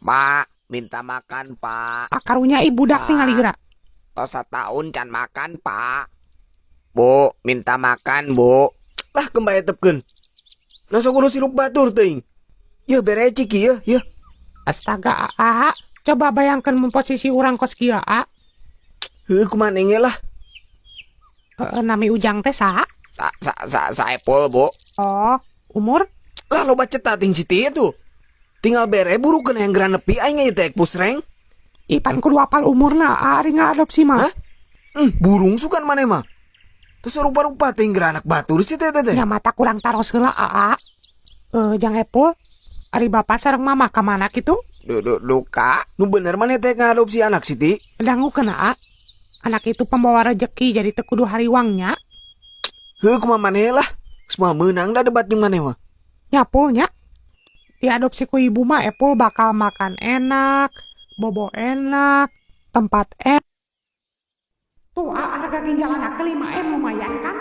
Pak, minta makan, Pak. Karunya ibu dak tinggal gerak. Tos setahun can makan, Pak. Bu, minta makan, Bu. Lah kembali tepken. Langsung kudu sirup batur ting. Ya bere ciki ya, ya. Astaga, Aa. Coba bayangkan memposisi orang kos kia, A. Kumaha nge lah. Nami ujang teh saha? Saepul, Bu. Oh, umur? Lah lo baca tating siti itu. Tinggal bere buru kena yang geran nepi aing ngetek pusreng. Ipan kudu apal umurna, ari ngadopsi mah. Hah? Burung sukan mana mah? Terus rupa-rupa tinggal anak batur sih teh. Ya mata kurang taros heula, Aa. Jang Epul, ari bapak sareng mama kamana kitu? Luka, nu bener mana teh ngadopsi anak siti? Dangu kena, A. Anak itu pembawa rejeki jadi teu kudu hariwangnya. Kumaha maneh lah. Semua menang dah debat jeung maneh mah. Nyapulnya. Diadopsi ku ibu mah Epul bakal makan enak, bobo enak, tempat enak. Tuh, anak ginjal anak kelima lumayan kan?